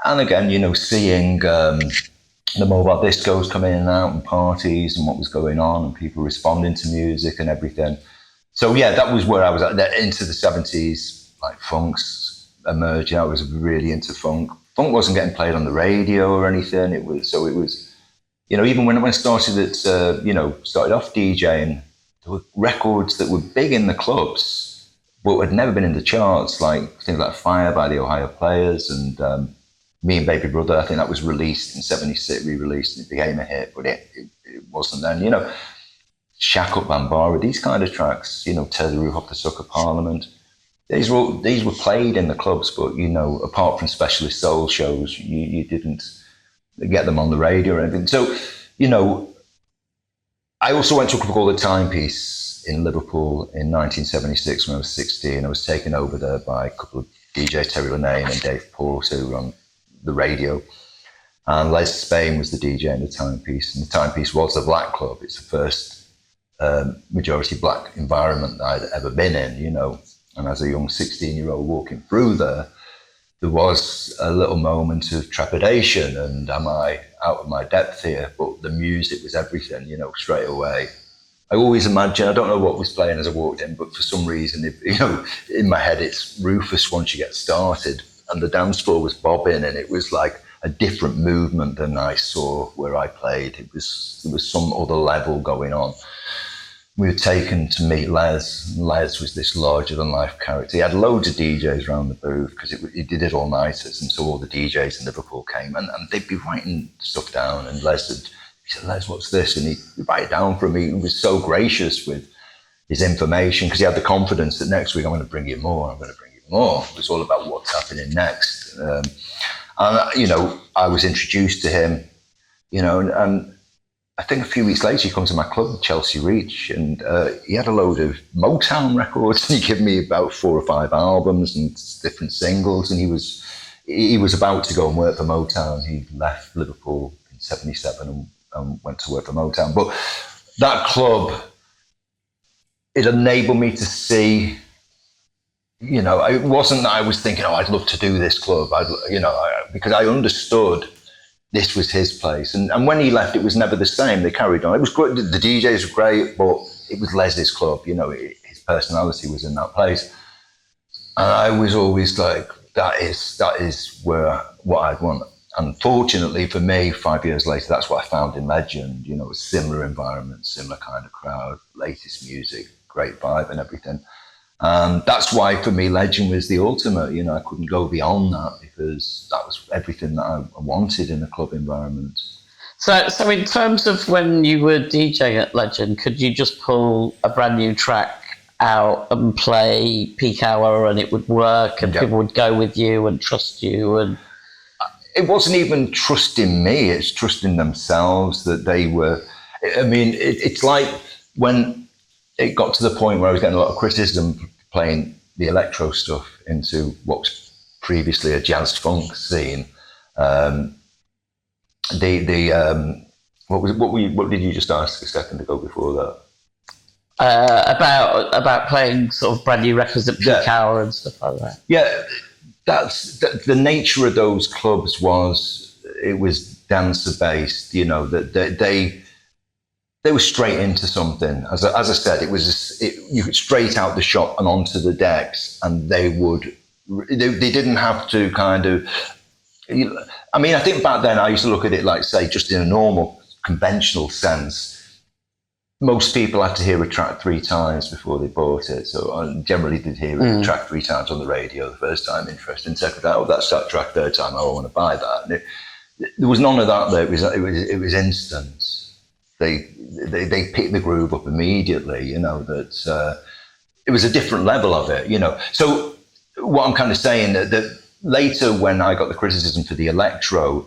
And again, you know, seeing the mobile discos coming in and out and parties and what was going on and people responding to music and everything. So, yeah, that was where I was at. Into the 70s, like funk's emerging. I was really into funk. Funk wasn't getting played on the radio or anything. It was, you know, even when I started started off DJing, there were records that were big in the clubs, but had never been in the charts, like things like Fire by the Ohio Players and Me and Baby Brother. I think that was released in 76, re-released, and it became a hit, but it wasn't then. You know, Shack Up Bambara, these kind of tracks, you know, Tear the Roof Off the Sucker Parliament. These were played in the clubs, but, you know, apart from specialist soul shows, you didn't get them on the radio or anything. So, you know, I also went to a club called The Timepiece in Liverpool in 1976 when I was 16. I was taken over there by a couple of DJ Terry Linane and Dave Porter who were on the radio. And Les Spain was the DJ in The Timepiece. And The Timepiece was a black club. It's the first majority black environment that I'd ever been in, you know. And as a young 16-year-old walking through there was a little moment of trepidation and am I out of my depth here? But the music was everything, you know, straight away. I always imagine, I don't know what was playing as I walked in, but for some reason, you know, in my head, it's Rufus once you get started. And the dance floor was bobbing and it was like a different movement than I saw where I played. There was some other level going on. We were taken to meet Les. Les was this larger-than-life character. He had loads of DJs around the booth because he did it all-nighters, and so all the DJs in Liverpool came, and they'd be writing stuff down, and he said, Les, what's this? And he'd write it down for me. He was so gracious with his information because he had the confidence that next week I'm going to bring you more, It was all about what's happening next. And, you know, I was introduced to him, you know, and I think a few weeks later, he comes to my club, Chelsea Reach, and he had a load of Motown records, and he gave me about 4 or 5 albums and different singles, and he was about to go and work for Motown. He left Liverpool in 77 and went to work for Motown. But that club, it enabled me to see, you know, it wasn't that I was thinking, oh, I'd love to do this club, because I understood this was his place. And when he left, it was never the same. They carried on. It was great. The DJs were great, but it was Leslie's club. You know, his personality was in that place. And I was always like, that is what I'd want. Unfortunately for me, 5 years later, that's what I found in Legend. You know, a similar environment, similar kind of crowd, latest music, great vibe and everything. That's why for me Legend was the ultimate. You know, I couldn't go beyond that because that was everything that I wanted in a club environment. So in terms of when you were DJing at Legend, could you just pull a brand new track out and play peak hour and it would work and people would go with you and trust you? And it wasn't even trusting me, it's trusting themselves that they were. I mean, it's like when it got to the point where I was getting a lot of criticism for playing the electro stuff into what was previously a jazz funk scene. What did you just ask a second ago before that? About playing sort of brand new records at peak hour and stuff like that. Yeah, that's the nature of those clubs. dancer based, you know, that they were straight into something. As I said, it was you could straight out the shop and onto the decks, and they didn't have to kind of. I mean, I think back then I used to look at it like, say, just in a normal, conventional sense. Most people had to hear a track 3 times before they bought it. So I generally did hear a track 3 times on the radio the first time, interesting. Second time, that's that track. Third time, I want to buy that. And there was none of that there. It was instant. They picked the groove up immediately. You know that it was a different level of it. You know. So what I'm kind of saying that later when I got the criticism for the electro,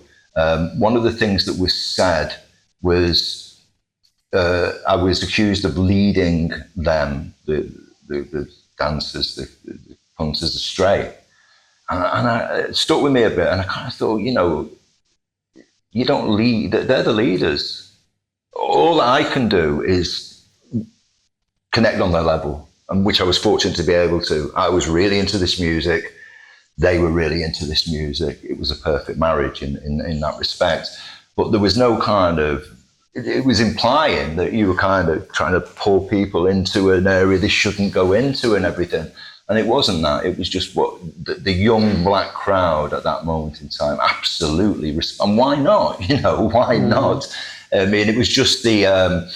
one of the things that was said was. I was accused of leading them, the dancers, the punters, astray. And it stuck with me a bit. And I kind of thought, you know, you don't lead, they're the leaders. All I can do is connect on their level, and which I was fortunate to be able to. I was really into this music. They were really into this music. It was a perfect marriage in that respect. But there was no kind of, it was implying that you were kind of trying to pull people into an area they shouldn't go into and everything. And it wasn't that. It was just what the young black crowd at that moment in time absolutely, and why not? You know, why not? I mean, it was just the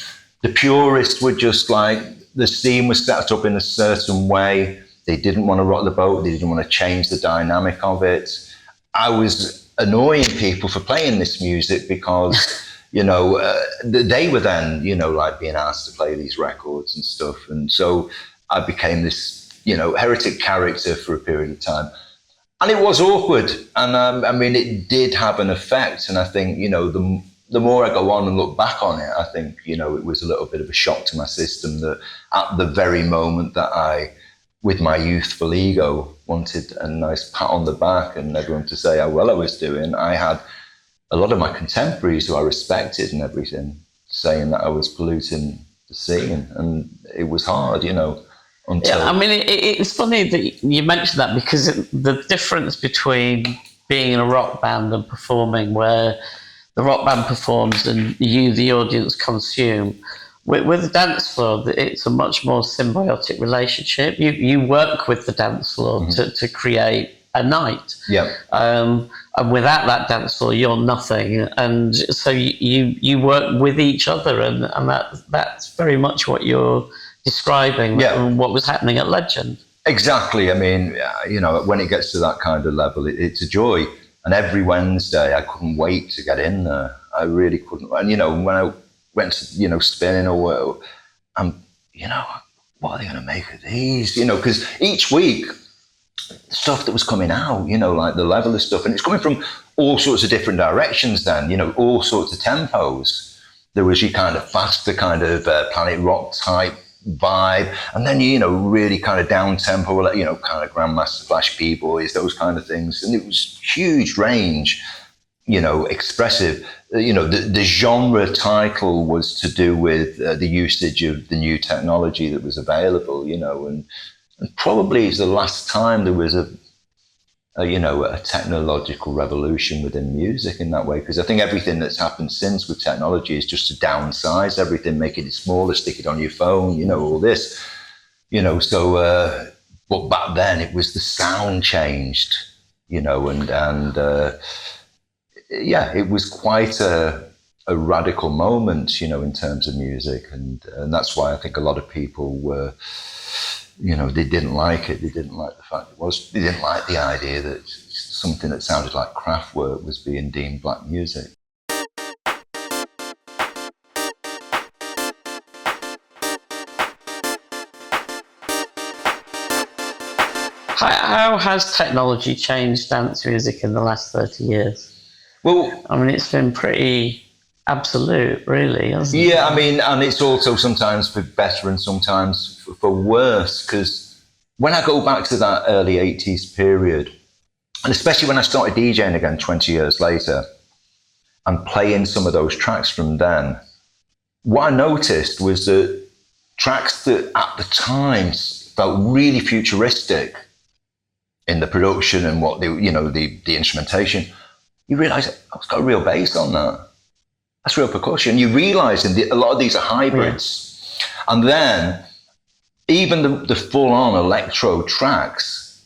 purists were just like, the scene was set up in a certain way. They didn't want to rock the boat. They didn't want to change the dynamic of it. I was annoying people for playing this music because... You know, they were then, you know, like being asked to play these records and stuff. And so I became this, you know, heretic character for a period of time. And it was awkward. And I mean, it did have an effect. And I think, you know, the more I go on and look back on it, I think, you know, it was a little bit of a shock to my system that at the very moment that I, with my youthful ego, wanted a nice pat on the back and everyone to say how well I was doing, I had a lot of my contemporaries who I respected and everything saying that I was polluting the scene, and it was hard, you know. Until I mean, it's funny that you mentioned that, because the difference between being in a rock band and performing, where the rock band performs and you, the audience, consume. With the dance floor, it's a much more symbiotic relationship. You work with the dance floor to create a night. Yeah. And without that dance floor, you're nothing. And so you work with each other, and that's very much what you're describing, and what was happening at Legend. Exactly. I mean, you know, when it gets to that kind of level, it's a joy. And every Wednesday, I couldn't wait to get in there. I really couldn't. And, you know, when I went to, you know, spinning or whatever, you know, what are they going to make of these? You know, because each week, stuff that was coming out, you know, like the level of stuff, and it's coming from all sorts of different directions then, you know, all sorts of tempos. There was your kind of faster kind of Planet Rock type vibe, and then, you know, really kind of down tempo, you know, kind of Grandmaster Flash B-boys, those kind of things. And it was huge range, you know, expressive. You know, the genre title was to do with the usage of the new technology that was available, you know, and probably it's the last time there was a technological revolution within music in that way, because I think everything that's happened since with technology is just to downsize everything, making it smaller, stick it on your phone, you know, all this, you know. So, but back then it was the sound changed, you know, and it was quite a radical moment, you know, in terms of music, and that's why I think a lot of people were. You know, they didn't like it. They didn't like the fact they didn't like the idea that something that sounded like Kraftwerk was being deemed black music. How has technology changed dance music in the last 30 years? Well, I mean, it's been pretty absolute, really, hasn't it? Yeah, I mean, and it's also sometimes for better and sometimes for worse, because when I go back to that early 80s period, and especially when I started DJing again 20 years later and playing some of those tracks from then, what I noticed was that tracks that at the time felt really futuristic in the production and what they, you know, the instrumentation, you realise, oh, it's got a real bass on that. That's real percussion. You realise a lot of these are hybrids. Yeah. And then even the full-on electro tracks,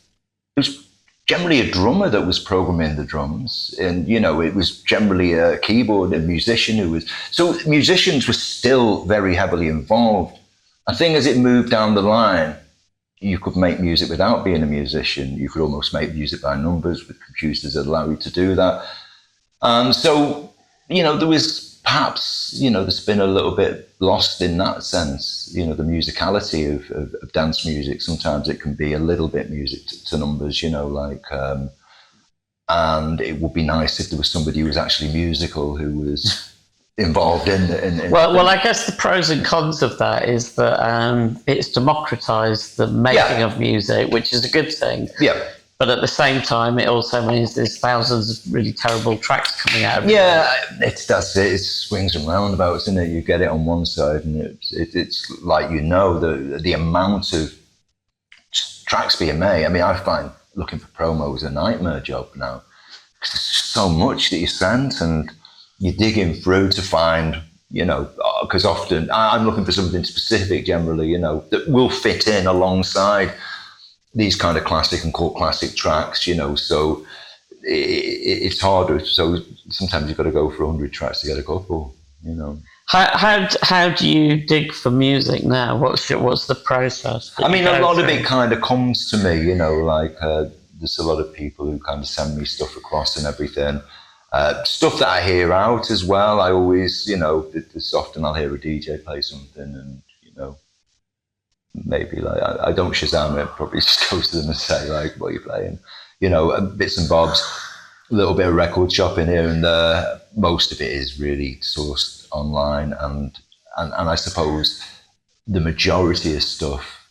it was generally a drummer that was programming the drums. And, you know, it was generally a keyboard, a musician who was... So musicians were still very heavily involved. I think as it moved down the line, you could make music without being a musician. You could almost make music by numbers with computers that allow you to do that. So, you know, there was perhaps, you know, there's been a little bit lost in that sense, you know, the musicality of dance music. Sometimes it can be a little bit music to numbers, you know, like, and it would be nice if there was somebody who was actually musical who was involved in well, I guess the pros and cons of that is that it's democratized the making of music, which is a good thing. Yeah. But at the same time, it also means there's thousands of really terrible tracks coming out of it. Yeah, that's it. It swings and roundabouts, isn't it? You get it on one side, and it's like, you know, the amount of tracks being made. I mean, I find looking for promos a nightmare job now, because there's so much that you send, and you're digging through to find, you know, because often I'm looking for something specific generally, you know, that will fit in alongside these kind of classic and cult classic tracks, you know, so it's harder. So sometimes you've got to go for 100 tracks to get a couple, you know. How do you dig for music now? What's the process? I mean, a lot of it kind of comes to me, you know, like there's a lot of people who kind of send me stuff across and everything. Stuff that I hear out as well. I always, you know, it's often I'll hear a DJ play something and, you know, maybe like I don't Shazam it, probably just goes to them and say like, what are you playing? You know, bits and bobs, a little bit of record shopping here and there. Most of it is really sourced online, and I suppose the majority of stuff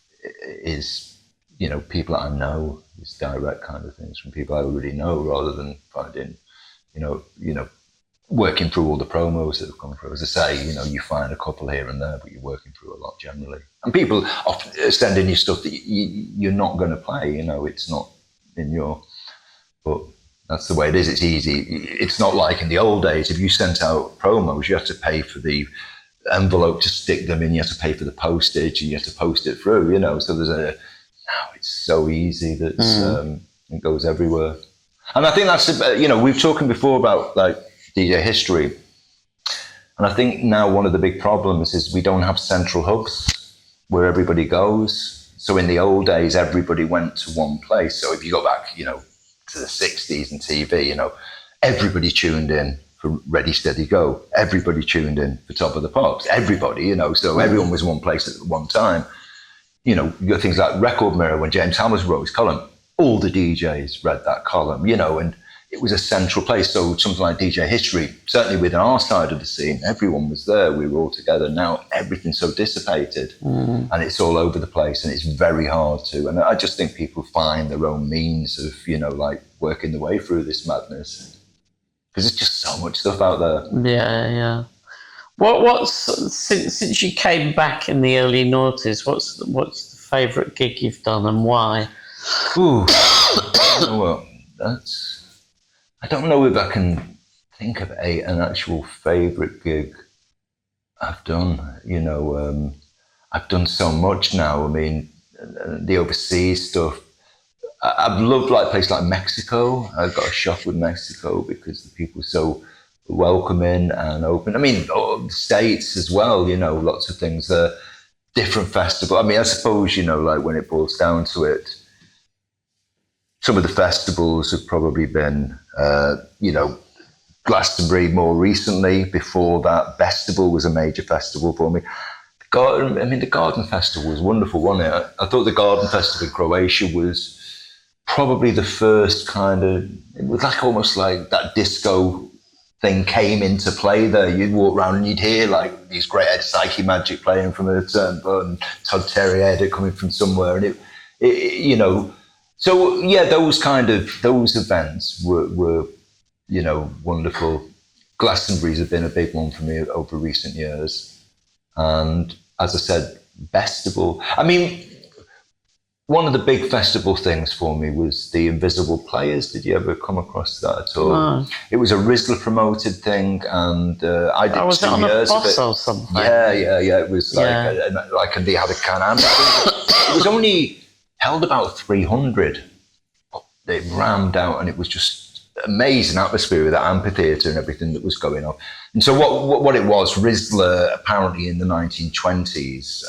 is, you know, people that I know. It's direct kind of things from people I already know, rather than finding, you know, working through all the promos that have come through. As I say, you know, you find a couple here and there, but you're working through a lot generally. And people often sending you stuff that you're not going to play, you know, it's not in your... But that's the way it is. It's easy. It's not like in the old days. If you sent out promos, you had to pay for the envelope to stick them in, you have to pay for the postage, and you have to post it through, you know. So now it's so easy that it goes everywhere. And I think that's, you know, we've talking before about like DjHistory. And I think now one of the big problems is we don't have central hubs where everybody goes. So in the old days, everybody went to one place. So if you go back, you know, to the 60s and TV, you know, everybody tuned in for Ready, Steady, Go. Everybody tuned in for Top of the Pops. Everybody, you know, so everyone was one place at one time. You know, you got things like Record Mirror, when James Hammers wrote his column, all the DJs read that column, you know, and it was a central place. So something like DjHistory, certainly within our side of the scene, everyone was there. We were all together. Now everything's so dissipated and it's all over the place, and it's very hard to. And I just think people find their own means of, you know, like working their way through this madness, because there's just so much stuff out there. Yeah. What's since you came back in the early noughties, what's the favourite gig you've done and why? Ooh, well, I don't know if I can think of an actual favourite gig I've done. You know, I've done so much now. I mean, the overseas stuff. I've loved like places like Mexico. I got a shock with Mexico because the people are so welcoming and open. I mean, the States as well, you know, lots of things. Different festival. I mean, I suppose, you know, like when it boils down to it, some of the festivals have probably been, you know, Glastonbury more recently. Before that, Festival was a major festival for me. The Garden Festival was wonderful, wasn't it? I thought the Garden Festival in Croatia was probably the first kind of, it was like almost like that disco thing came into play there. You'd walk around and you'd hear like these great Ed Psyche Magic playing from a certain button, Todd Terry Edit coming from somewhere, and it you know. So yeah, those events were you know, wonderful. Glastonbury's have been a big one for me over recent years, and as I said, Festival. I mean, one of the big festival things for me was the Invisible Players. Did you ever come across that at all? No. It was a Rizzler promoted thing, and I did was 2 it on years a of bus it. or something? Yeah. It was like, Yeah. and they had a Can-Am. It was only held about 300. They rammed out, and it was just amazing atmosphere with that amphitheatre and everything that was going on. And so what it was, Rizzler apparently in the 1920s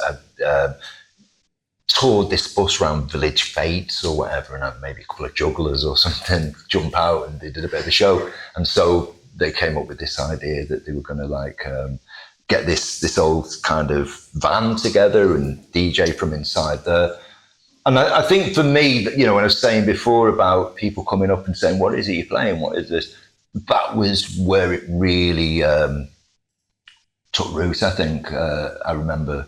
toured this bus around Village Fates or whatever, and had maybe a couple of jugglers or something jump out, and they did a bit of a show. And so they came up with this idea that they were going to get this old kind of van together and DJ from inside there. And I think for me, when I was saying before about people coming up and saying, "What is it you're playing? What is this?" That was where it really took root. I think I remember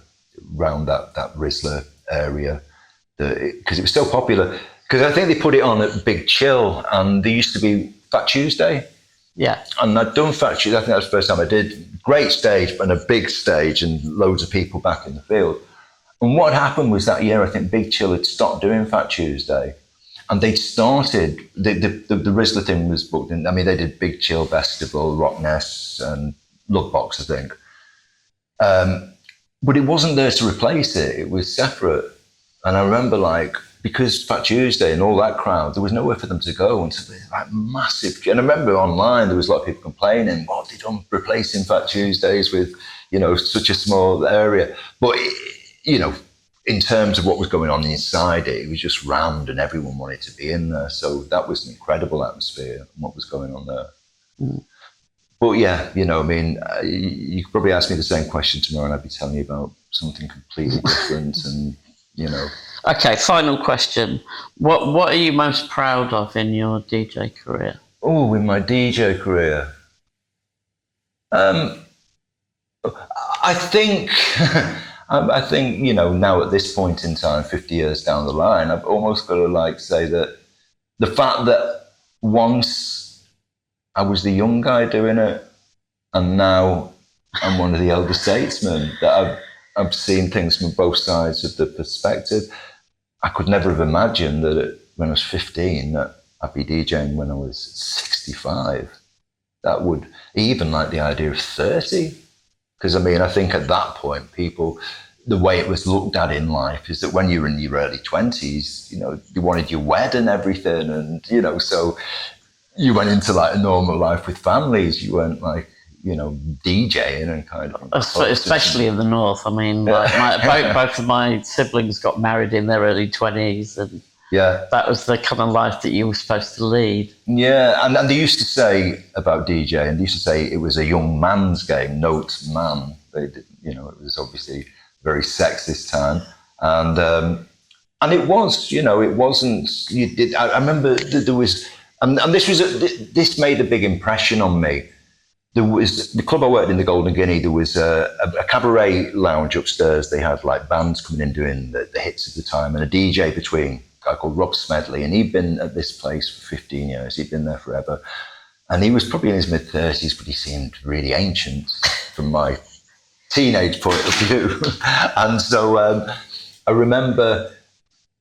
around that Rizzler area, because it was so popular. Because I think they put it on at Big Chill, and there used to be Fat Tuesday. Yeah. And I'd done Fat Tuesday. I think that was the first time I did. Great stage, and a big stage, and loads of people back in the field. And what happened was that year, I think Big Chill had stopped doing Fat Tuesday, and they'd started, the Rizzler thing was booked in. I mean, they did Big Chill Festival, Rock Nest, and Lovebox, I think. But it wasn't there to replace it. It was separate. And I remember, because Fat Tuesday and all that crowd, there was nowhere for them to go. And so there's massive. And I remember online, there was a lot of people complaining, what, they done replacing Fat Tuesdays with, such a small area. But, in terms of what was going on inside it, it was just rammed and everyone wanted to be in there. So that was an incredible atmosphere and what was going on there. Mm. But yeah, you could probably ask me the same question tomorrow and I'd be telling you about something completely different and, Okay, final question. What are you most proud of in your DJ career? Oh, in my DJ career? I think, now at this point in time, 50 years down the line, I've almost got to say that the fact that once I was the young guy doing it, and now I'm one of the elder statesmen, that I've seen things from both sides of the perspective. I could never have imagined that when I was 15 that I'd be DJing when I was 65. That would, even the idea of 30. Because I think at that point, people, the way it was looked at in life is that when you were in your early 20s, you wanted your wed and everything. And, so you went into a normal life with families. You weren't DJing and kind of. Especially in the north. I mean, both of my siblings got married in their early 20s, and that was the kind of life that you were supposed to lead. Yeah, and they used to say about DJing, they used to say it was a young man's game, note man. They did, it was obviously a very sexist time, and it was, it wasn't. You did. I remember there was, and this made a big impression on me. There was the club I worked in, the Golden Guinea. There was a cabaret lounge upstairs. They had bands coming in doing the hits of the time, and a DJ between, a guy called Rob Smedley, and he'd been at this place for 15 years. He'd been there forever, and he was probably in his mid-30s, but he seemed really ancient from my teenage point of view. And so I remember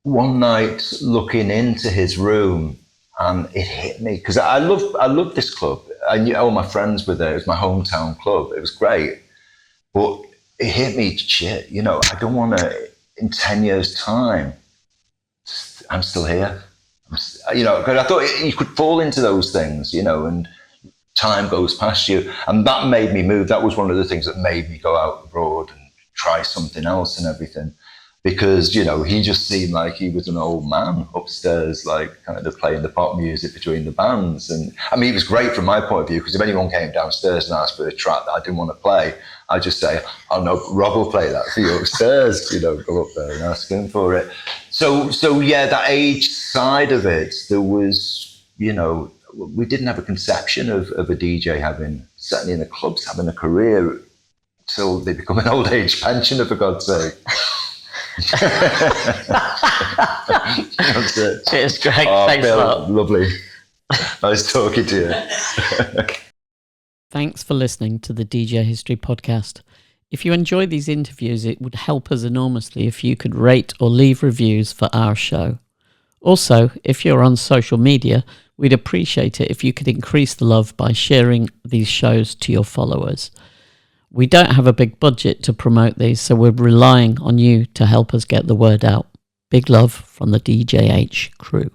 one night looking into his room, and it hit me because I love this club. I knew all my friends were there. It was my hometown club. It was great. But it hit me, shit, I don't want to, in 10 years' time, I'm still here. Because I thought you could fall into those things, and time goes past you. And that made me move. That was one of the things that made me go out abroad and try something else and everything. Because, he just seemed like he was an old man upstairs, kind of playing the pop music between the bands. And it was great from my point of view, because if anyone came downstairs and asked for a track that I didn't want to play, I'd just say, oh no, Rob will play that for you upstairs, go up there and ask him for it. So yeah, that age side of it, there was, we didn't have a conception of a DJ certainly in the clubs, having a career till they become an old age pensioner, for God's sake. That's it. Cheers, Greg. Oh, Thanks Bill, a lot. Lovely. Nice talking to you. Thanks for listening to the DJ History podcast. If you enjoy these interviews, it would help us enormously if you could rate or leave reviews for our show. Also, if you're on social media, we'd appreciate it if you could increase the love by sharing these shows to your followers. We don't have a big budget to promote these, so we're relying on you to help us get the word out. Big love from the DjH crew.